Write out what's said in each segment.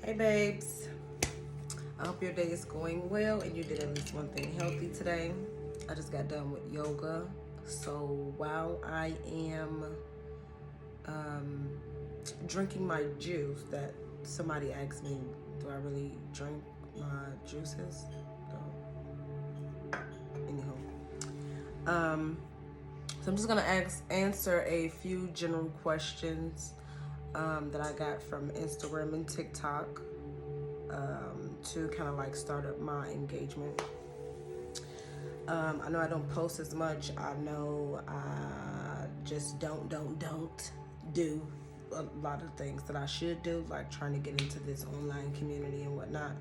Hey babes, I hope your day is going well and you did at least one thing healthy today. I just got done with yoga, so while I am drinking my juice that somebody asked me, do I really drink my juices? Anyhow, so I'm just gonna answer a few general questions that I got from Instagram and TikTok to kind of like start up my engagement. I know I don't post as much. I know I just don't do a lot of things that I should do, like trying to get into this online community and whatnot.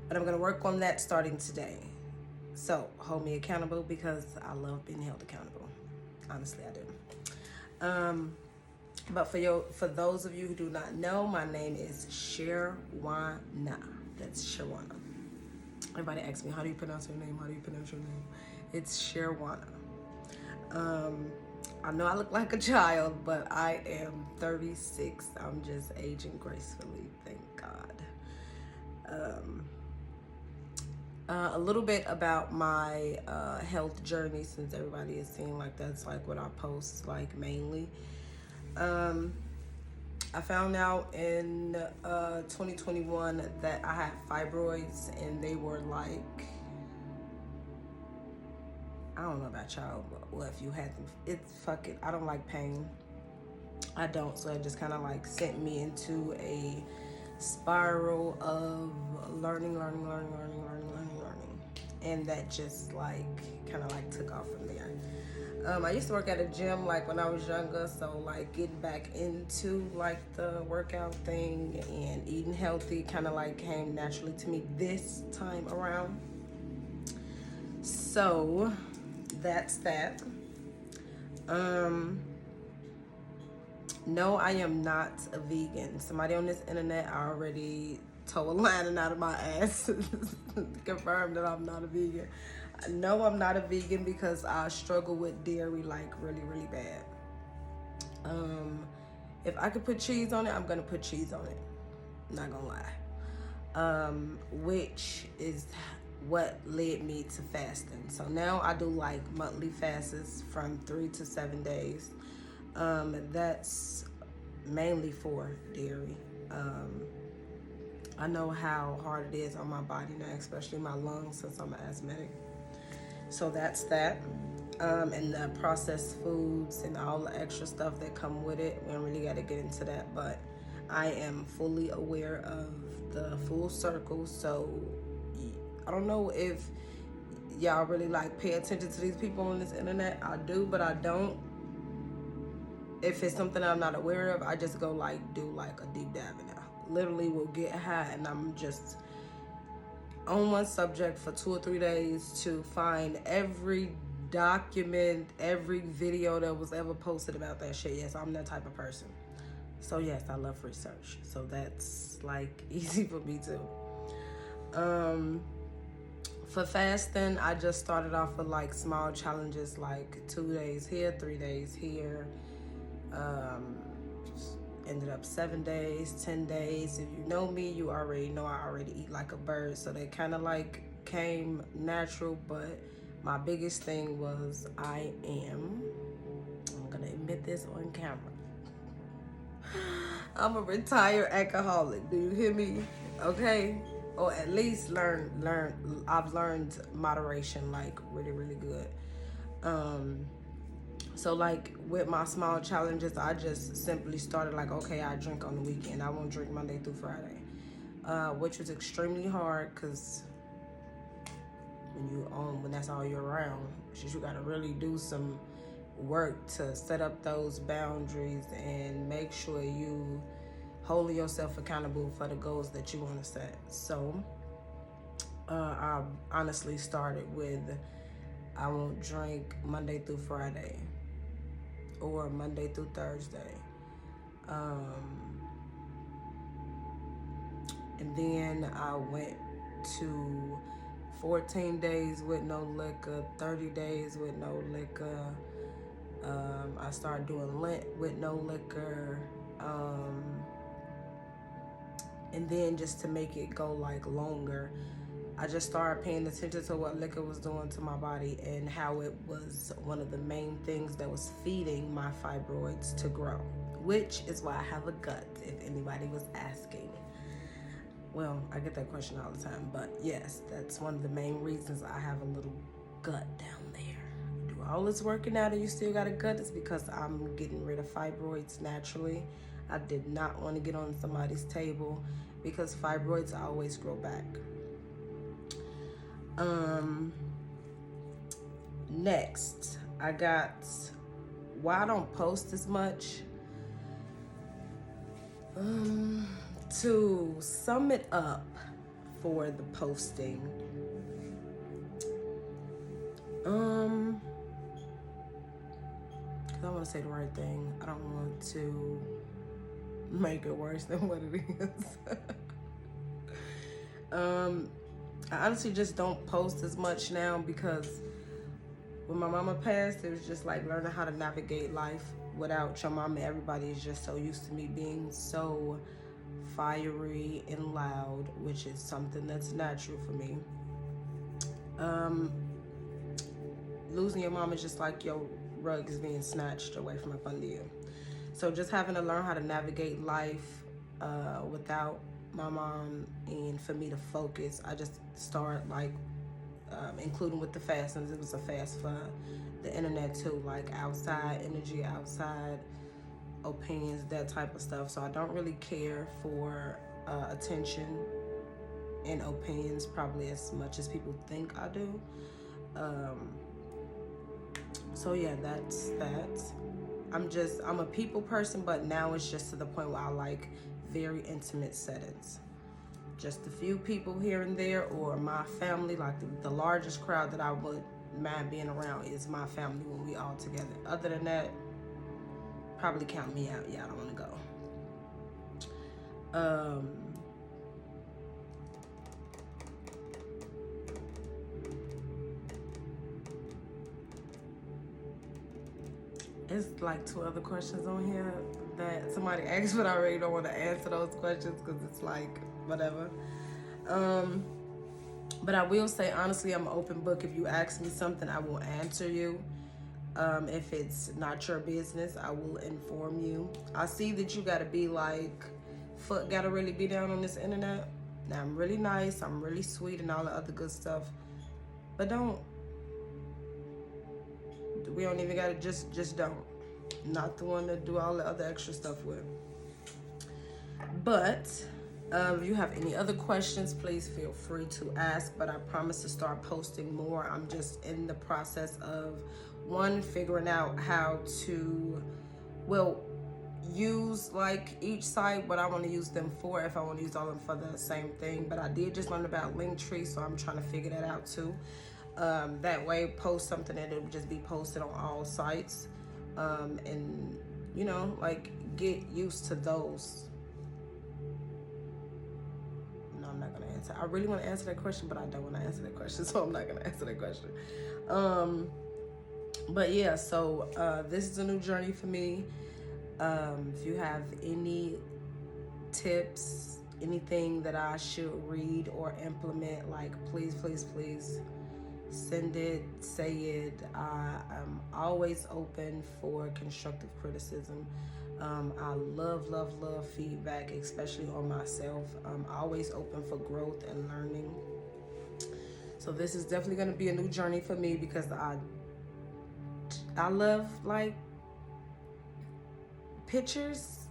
But I'm gonna work on that starting today. So hold me accountable because I love being held accountable. Honestly, I do. But for those of you who do not know, my name is Sherwana. That's Sherwana. Everybody asks me, how do you pronounce your name? How do you pronounce your name? It's Sherwana. I know I look like a child, but I am 36. I'm just aging gracefully, thank God. A little bit about my health journey, since everybody is seeing like that's like what I post like mainly. I found out in 2021 that I had fibroids, and they were like, I don't know about y'all, but well, if you had them, it's fuck it. I don't like pain. I don't, so it just kind of like sent me into a spiral of learning, and that just like kind of like took off from there. I used to work at a gym like when I was younger, so like getting back into like the workout thing and eating healthy kind of like came naturally to me this time around. So that's that. No, I am not a vegan. Somebody on this internet already told a lining out of my ass confirmed that I'm not a vegan. No, I'm not a vegan because I struggle with dairy like really bad. If I could put cheese on it, I'm gonna put cheese on it. Not gonna lie. Which is what led me to fasting. So now I do like monthly fasts from 3 to 7 days. That's mainly for dairy. I know how hard it is on my body now, especially my lungs, since I'm an asthmatic. So that's that. And the processed foods and all the extra stuff that come with it. We don't really got to get into that, but I am fully aware of the full circle. So I don't know if y'all really like pay attention to these people on this internet. I do, but I don't. If it's something I'm not aware of, I just go like do like a deep dive in it. Literally will get high and I'm just on one subject for 2 or 3 days to find every document, every video that was ever posted about that shit. Yes, I'm that type of person. So yes, I love research. So that's like easy for me too. For fasting, I just started off with like small challenges, like 2 days here, 3 days here. Ended up 7 days, 10 days. If you know me, you already know I already eat like a bird. So they kind of like came natural, but my biggest thing was I'm gonna admit this on camera. I'm a retired alcoholic. Do you hear me? Okay? Or at least I've learned moderation like really good. So like with my small challenges, I just simply started like, okay, I drink on the weekend. I won't drink Monday through Friday, which was extremely hard because when that's all you're around, you gotta really do some work to set up those boundaries and make sure you holding yourself accountable for the goals that you want to set. So I honestly started with I won't drink Monday through Friday or Monday through Thursday. And then I went to 14 days with no liquor, 30 days with no liquor. I started doing Lent with no liquor. And then just to make it go like longer, I just started paying attention to what liquor was doing to my body and how it was one of the main things that was feeding my fibroids to grow, which is why I have a gut, if anybody was asking. Well, I get that question all the time, but yes, that's one of the main reasons I have a little gut down there. Do all this working out and you still got a gut? It's because I'm getting rid of fibroids naturally. I did not want to get on somebody's table because fibroids always grow back. Next, I got why I don't post as much. To sum it up for the posting, I want to say the right thing. I don't want to make it worse than what it is. I honestly just don't post as much now because when my mama passed, it was just like learning how to navigate life without your mama. Everybody is just so used to me being so fiery and loud, which is something that's natural for me. Losing your mom is just like your rug is being snatched away from up under you. So just having to learn how to navigate life without my mom, and for me to focus, I just start like including with the fastings. It was a fast for the internet too, like outside energy, outside opinions, that type of stuff. So I don't really care for attention and opinions probably as much as people think I do. So yeah, that's that. I'm a people person, but now it's just to the point where I like very intimate settings. Just a few people here and there, or my family. Like the largest crowd that I would mind being around is my family when we all together. Other than that, probably count me out. Yeah, I don't want to go. It's like 2 other questions on here that somebody asked, but I already don't want to answer those questions because it's like whatever. But I will say honestly, I'm an open book. If you ask me something, I will answer you. If it's not your business, I will inform you. I see that you gotta be like, gotta really be down on this internet. Now I'm really nice, I'm really sweet and all the other good stuff, but we don't even gotta just don't. Not the one to do all the other extra stuff with. But if you have any other questions, please feel free to ask, but I promise to start posting more. I'm just in the process of figuring out how to use like each site, what I want to use them for, if I want to use all of them for the same thing. But I did just learn about Linktree, so I'm trying to figure that out too. That way, post something and it'll just be posted on all sites, and you know, like get used to those. No, I'm not gonna answer. I really want to answer that question, but I don't want to answer that question, so I'm not gonna answer that question. But yeah, so this is a new journey for me. If you have any tips, anything that I should read or implement, like please send it, say it. I'm always open for constructive criticism. I love feedback, especially on myself. I'm always open for growth and learning. So this is definitely going to be a new journey for me because I love like pictures,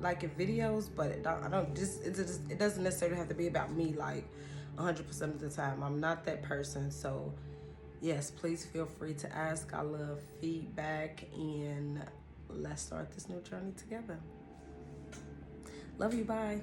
like in videos, but it doesn't necessarily have to be about me like 100% of the time. I'm not that person. So yes, please feel free to ask. I love feedback, and let's start this new journey together. Love you. Bye.